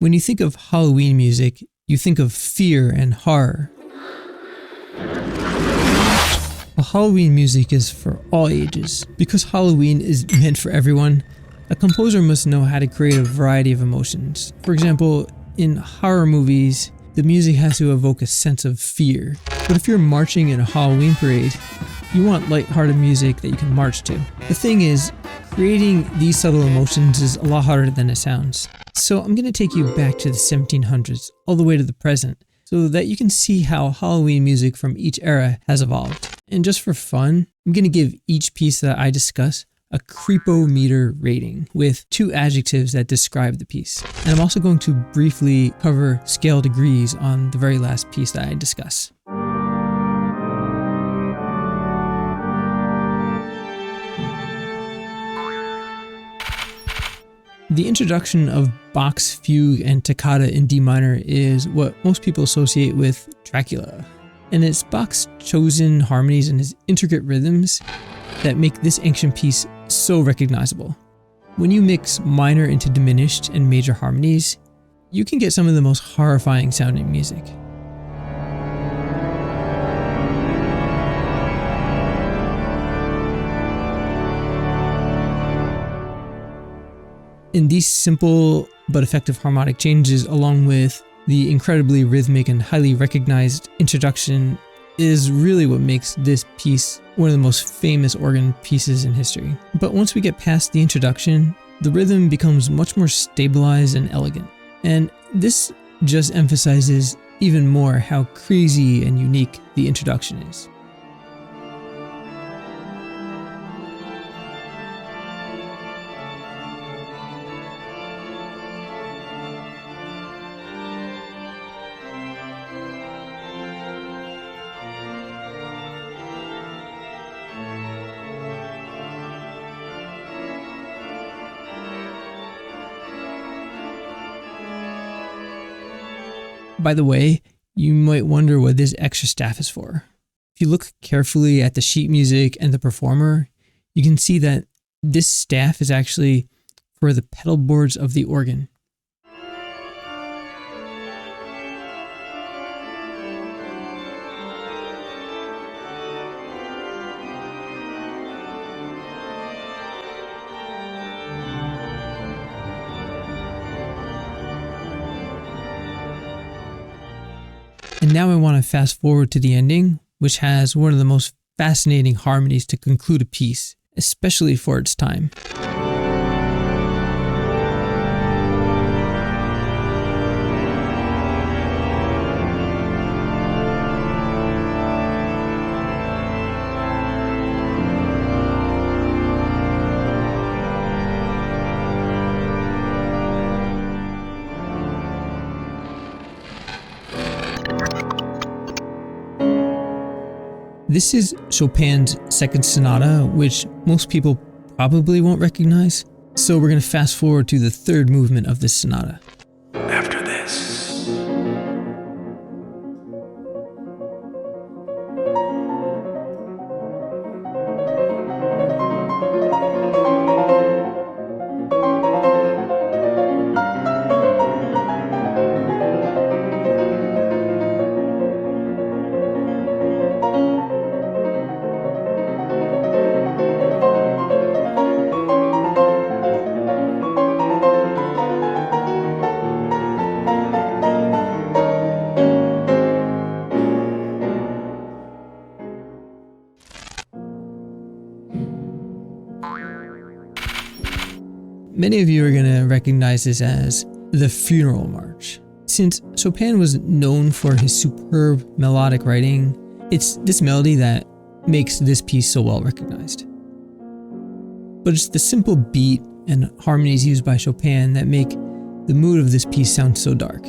When you think of Halloween music, you think of fear and horror. Well, Halloween music is for all ages. Because Halloween is meant for everyone, a composer must know how to create a variety of emotions. For example, in horror movies, the music has to evoke a sense of fear. But if you're marching in a Halloween parade, you want lighthearted music that you can march to. The thing is, creating these subtle emotions is a lot harder than it sounds. So I'm going to take you back to the 1700s, all the way to the present, so that you can see how Halloween music from each era has evolved. And just for fun, I'm going to give each piece that I discuss a creepometer rating with 2 adjectives that describe the piece. And I'm also going to briefly cover scale degrees on the very last piece that I discuss. The introduction of Bach's Fugue and Toccata in D minor is what most people associate with Dracula. And it's Bach's chosen harmonies and his intricate rhythms that make this ancient piece so recognizable. When you mix minor into diminished and major harmonies, you can get some of the most horrifying sounding music. And these simple but effective harmonic changes, along with the incredibly rhythmic and highly recognized introduction, is really what makes this piece one of the most famous organ pieces in history. But once we get past the introduction, the rhythm becomes much more stabilized and elegant. And this just emphasizes even more how crazy and unique the introduction is. By the way, you might wonder what this extra staff is for. If you look carefully at the sheet music and the performer, you can see that this staff is actually for the pedal boards of the organ. And now I want to fast forward to the ending, which has one of the most fascinating harmonies to conclude a piece, especially for its time. This is Chopin's Second Sonata, which most people probably won't recognize. So we're going to fast forward to the third movement of this sonata. After this. Many of you are going to recognize this as the Funeral March. Since Chopin was known for his superb melodic writing, it's this melody that makes this piece so well recognized. But it's the simple beat and harmonies used by Chopin that make the mood of this piece sound so dark.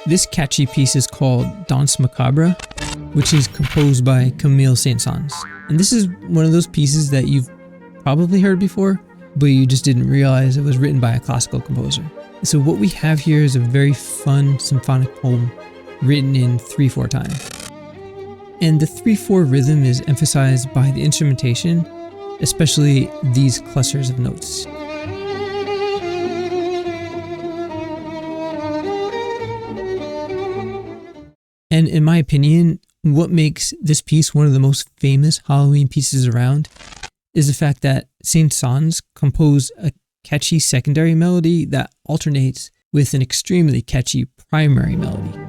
This catchy piece is called Danse Macabre, which is composed by Camille Saens. And this is one of those pieces that you've probably heard before, but you just didn't realize it was written by a classical composer. So what we have here is a very fun symphonic poem written in 3/4 time. And the 3/4 rhythm is emphasized by the instrumentation, especially these clusters of notes. And in my opinion, what makes this piece one of the most famous Halloween pieces around is the fact that Saens composed a catchy secondary melody that alternates with an extremely catchy primary melody.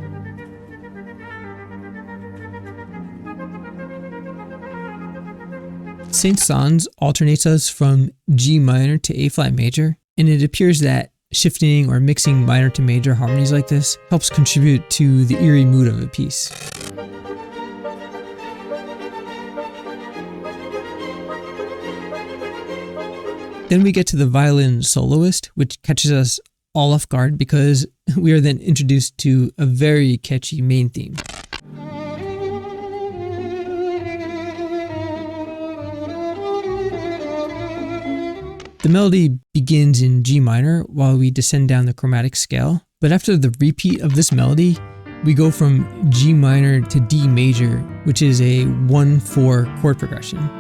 Saens alternates us from G minor to A flat major, and it appears that shifting or mixing minor to major harmonies like this helps contribute to the eerie mood of a piece. Then we get to the violin soloist, which catches us all off guard because we are then introduced to a very catchy main theme. The melody begins in G minor while we descend down the chromatic scale, but after the repeat of this melody, we go from G minor to D major, which is a 1/4 chord progression.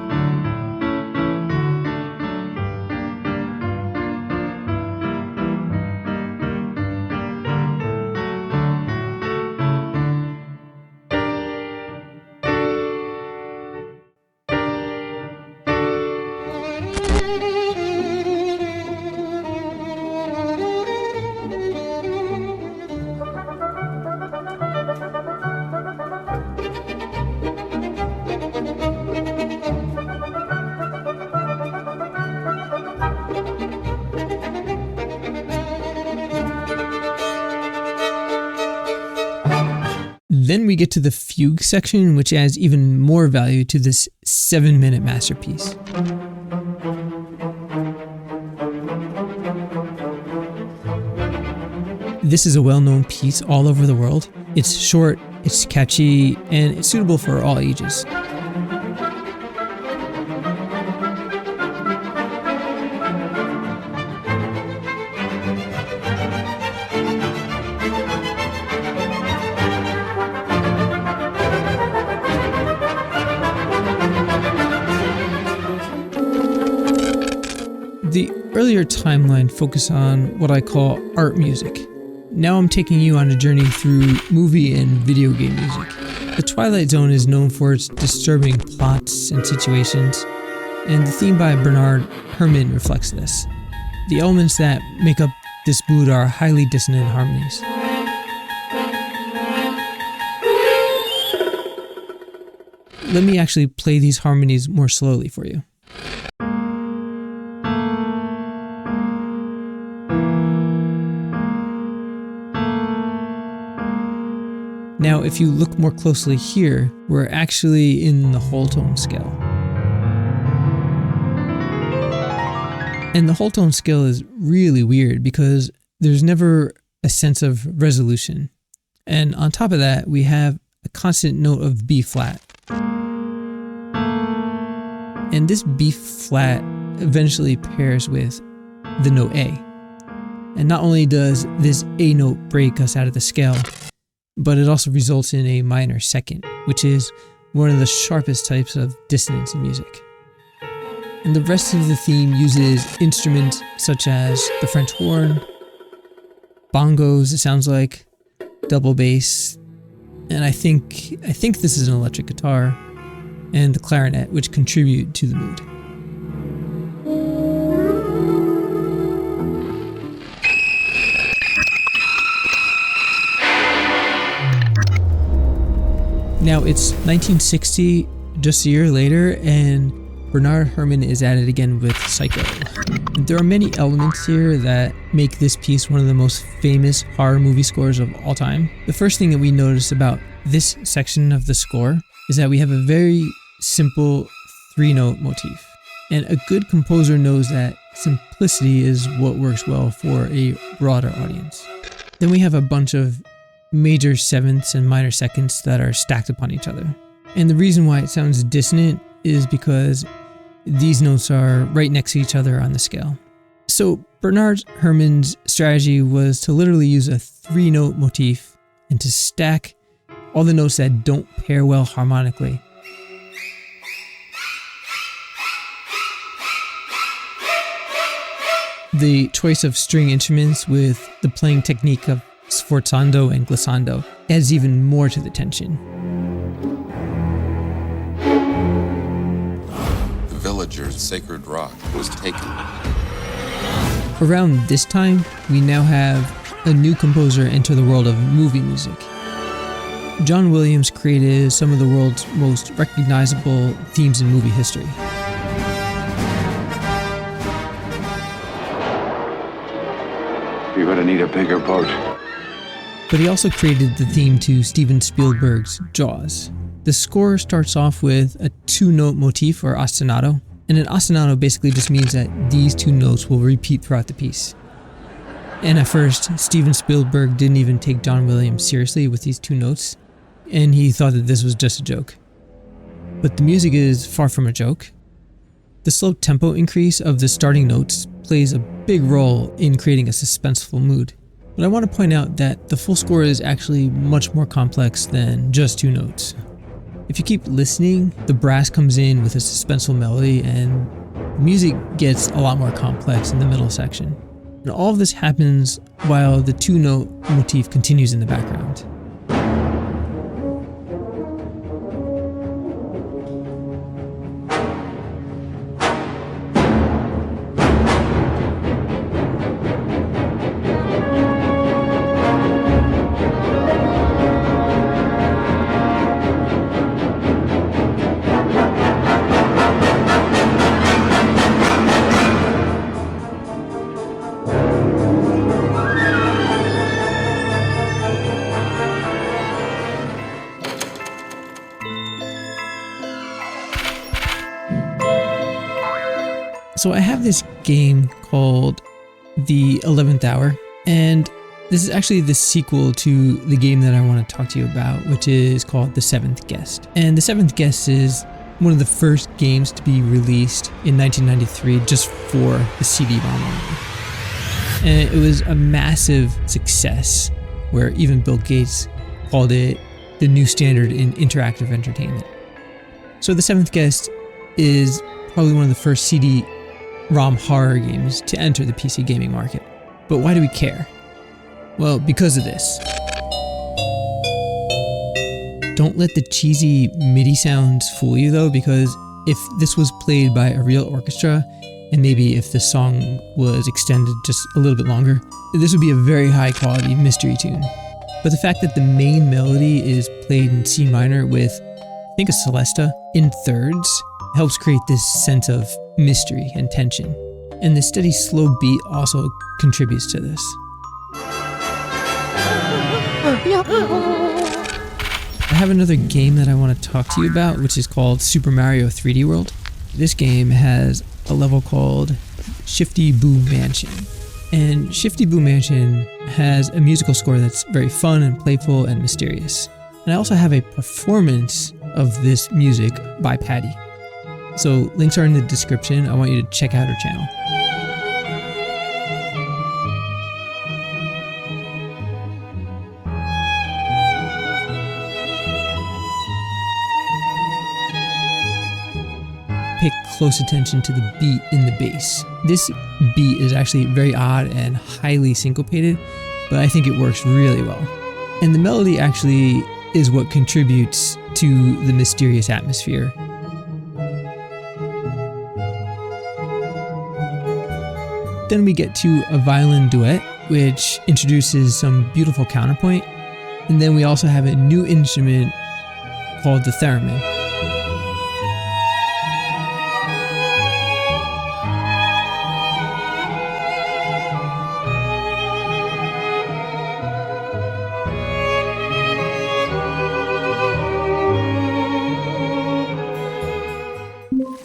Then we get to the fugue section, which adds even more value to this 7-minute masterpiece. This is a well-known piece all over the world. It's short, it's catchy, and it's suitable for all ages. The earlier timeline focused on what I call art music. Now I'm taking you on a journey through movie and video game music. The Twilight Zone is known for its disturbing plots and situations, and the theme by Bernard Herrmann reflects this. The elements that make up this mood are highly dissonant harmonies. Let me actually play these harmonies more slowly for you. Now, if you look more closely here, we're actually in the whole tone scale. And the whole tone scale is really weird because there's never a sense of resolution. And on top of that, we have a constant note of B flat. And this B flat eventually pairs with the note A. And not only does this A note break us out of the scale, but it also results in a minor second, which is one of the sharpest types of dissonance in music. And the rest of the theme uses instruments such as the French horn, bongos, it sounds like, double bass, and I think this is an electric guitar, and the clarinet, which contribute to the mood. Now it's 1960, just a year later, and Bernard Herrmann is at it again with Psycho. There are many elements here that make this piece one of the most famous horror movie scores of all time. The first thing that we notice about this section of the score is that we have a very simple 3-note motif. And a good composer knows that simplicity is what works well for a broader audience. Then we have a bunch of major sevenths and minor seconds that are stacked upon each other. And the reason why it sounds dissonant is because These notes are right next to each other on the scale. So Bernard Herrmann's strategy was to literally use a 3-note motif and to stack all the notes that don't pair well harmonically. The choice of string instruments with the playing technique of sforzando and glissando adds even more to the tension. The villager's sacred rock was taken. Around this time, we now have a new composer enter the world of movie music. John Williams created some of the world's most recognizable themes in movie history. You're gonna need a bigger boat. But he also created the theme to Steven Spielberg's Jaws. The score starts off with a 2-note motif or ostinato, and an ostinato basically just means that these 2 notes will repeat throughout the piece. And at first, Steven Spielberg didn't even take John Williams seriously with these 2 notes, and he thought that this was just a joke. But the music is far from a joke. The slow tempo increase of the starting notes plays a big role in creating a suspenseful mood. But I want to point out that the full score is actually much more complex than just 2 notes. If you keep listening, the brass comes in with a suspenseful melody and the music gets a lot more complex in the middle section. And all of this happens while the 2-note motif continues in the background. So I have this game called The 11th Hour, and this is actually the sequel to the game that I want to talk to you about, which is called The Seventh Guest. And The Seventh Guest is one of the first games to be released in 1993 just for the CD-ROM only. And it was a massive success where even Bill Gates called it the new standard in interactive entertainment. So The Seventh Guest is probably one of the first CD-ROM horror games to enter the PC gaming market. But why do we care? Well, because of this. Don't let the cheesy MIDI sounds fool you though, because if this was played by a real orchestra, and maybe if the song was extended just a little bit longer, this would be a very high quality mystery tune. But the fact that the main melody is played in C minor with, I think, a celesta in thirds helps create this sense of mystery and tension. And the steady slow beat also contributes to this. I have another game that I want to talk to you about, which is called Super Mario 3D World. This game has a level called Shifty Boo Mansion. And Shifty Boo Mansion has a musical score that's very fun and playful and mysterious. And I also have a performance of this music by Patti. So links are in the description. I want you to check out her channel. Pay close attention to the beat in the bass. This beat is actually very odd and highly syncopated, but I think it works really well. And the melody actually is what contributes to the mysterious atmosphere. Then we get to a violin duet, which introduces some beautiful counterpoint. And then we also have a new instrument called the theremin.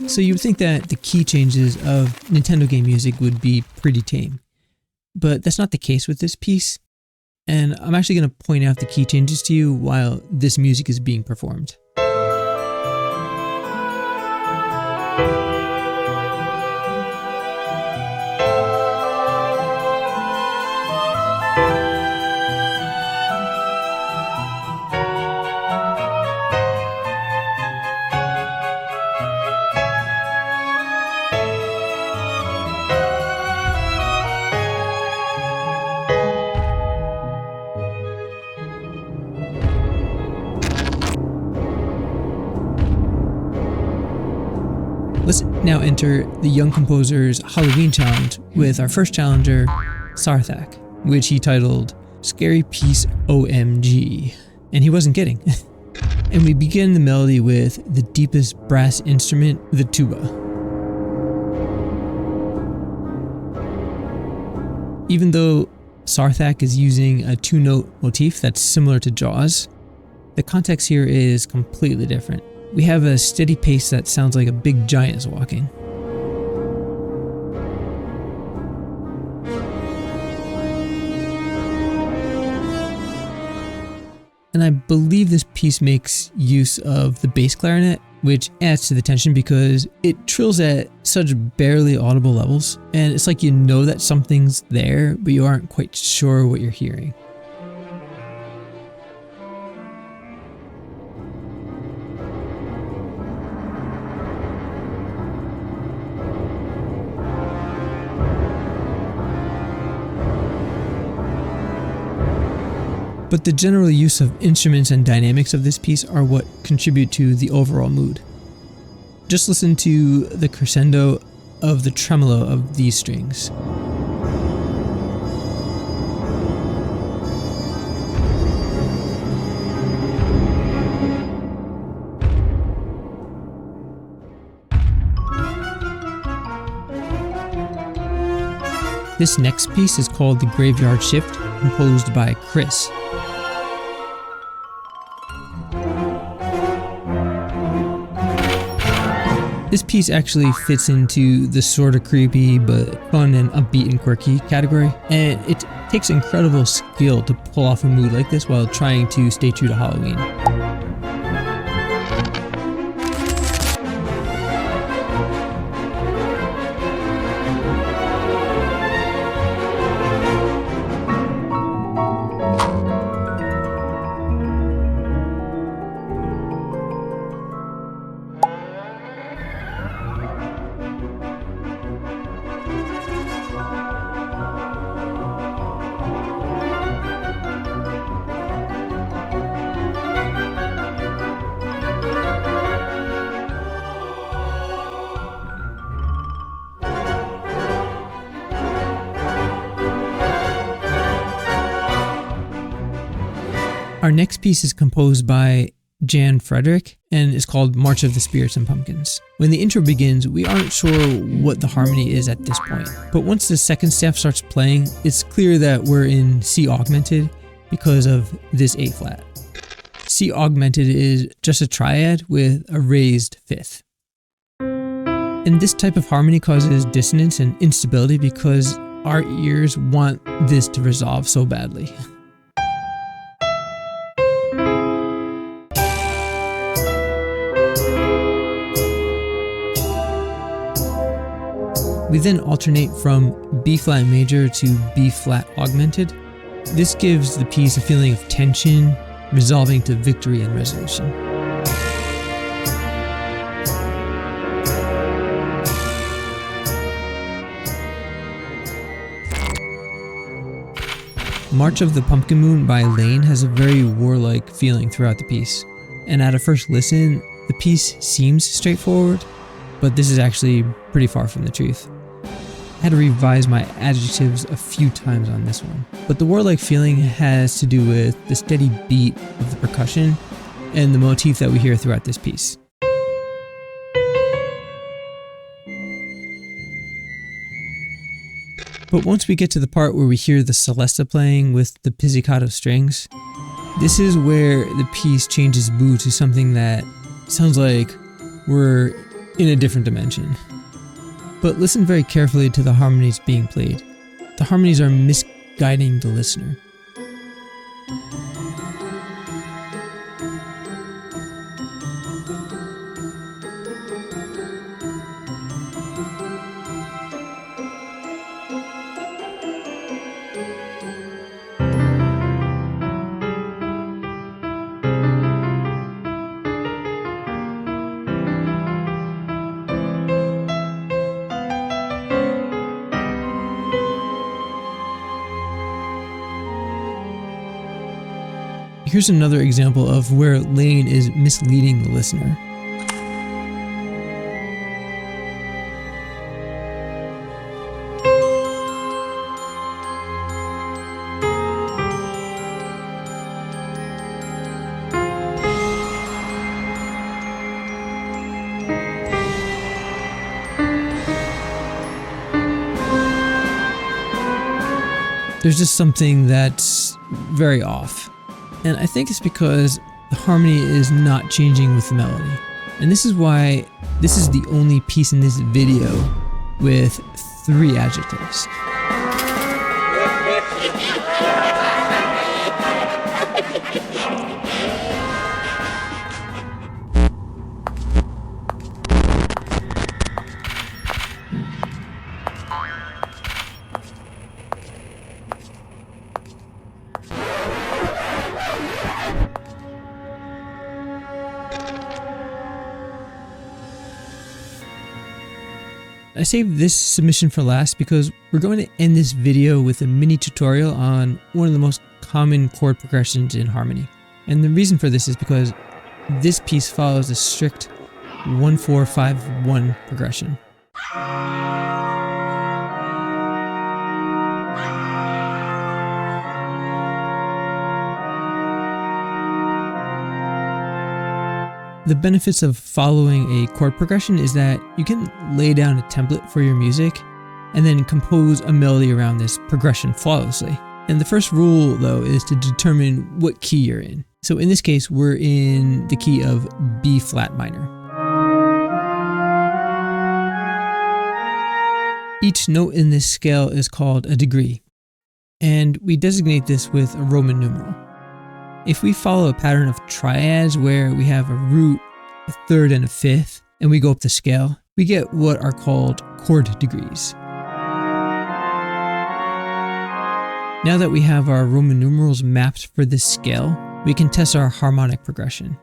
So you would think that the key changes of Nintendo game music would be pretty tame, but that's not the case with this piece, and I'm actually going to point out the key changes to you while this music is being performed. Now enter the Young Composer's Halloween Challenge with our first challenger, Saarthak, which he titled Scary Piece OMG. And he wasn't kidding. And we begin the melody with the deepest brass instrument, the tuba. Even though Saarthak is using a two-note motif that's similar to Jaws, the context here is completely different. We have a steady pace that sounds like a big giant is walking. And I believe this piece makes use of the bass clarinet, which adds to the tension because it trills at such barely audible levels, and it's like you know that something's there, but you aren't quite sure what you're hearing. But the general use of instruments and dynamics of this piece are what contribute to the overall mood. Just listen to the crescendo of the tremolo of these strings. This next piece is called The Graveyard Shift, composed by Chris. This piece actually fits into the sort of creepy but fun and upbeat and quirky category, and it takes incredible skill to pull off a mood like this while trying to stay true to Halloween. Our next piece is composed by Jan-Frederick and is called March of the Spirits and Pumpkins. When the intro begins, we aren't sure what the harmony is at this point, but once the second staff starts playing, it's clear that we're in C augmented because of this A flat. C augmented is just a triad with a raised fifth. And this type of harmony causes dissonance and instability because our ears want this to resolve so badly. We then alternate from B flat major to B flat augmented. This gives the piece a feeling of tension, resolving to victory and resolution. March of the Pumpkin Moon by Layne has a very warlike feeling throughout the piece, and at a first listen, the piece seems straightforward, but this is actually pretty far from the truth. I had to revise my adjectives a few times on this one, but the warlike feeling has to do with the steady beat of the percussion and the motif that we hear throughout this piece. But once we get to the part where we hear the celesta playing with the pizzicato strings, this is where the piece changes mood to something that sounds like we're in a different dimension. But listen very carefully to the harmonies being played. The harmonies are misguiding the listener. Here's another example of where Layne is misleading the listener. there's just something that's very off. And I think it's because the harmony is not changing with the melody. And this is why this is the only piece in this video with 3 adjectives. I saved this submission for last because we're going to end this video with a mini tutorial on one of the most common chord progressions in harmony. And the reason for this is because this piece follows a strict 1-4-5-1 progression. The benefits of following a chord progression is that you can lay down a template for your music and then compose a melody around this progression flawlessly. And the first rule, though, is to determine what key you're in. So in this case, we're in the key of B flat minor. Each note in this scale is called a degree, and we designate this with a Roman numeral. If we follow a pattern of triads where we have a root, a third, and a fifth, and we go up the scale, we get what are called chord degrees. Now that we have our Roman numerals mapped for this scale, we can test our harmonic progression.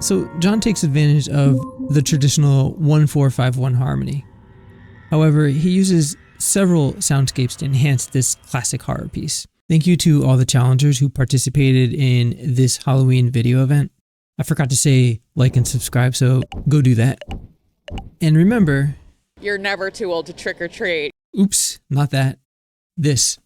So John takes advantage of the traditional 1-4-5-1 harmony. However, he uses several soundscapes to enhance this classic horror piece. Thank you to all the challengers who participated in this Halloween video event. I forgot to say like and subscribe, so go do that. And remember, you're never too old to trick or treat. Oops, not that. This.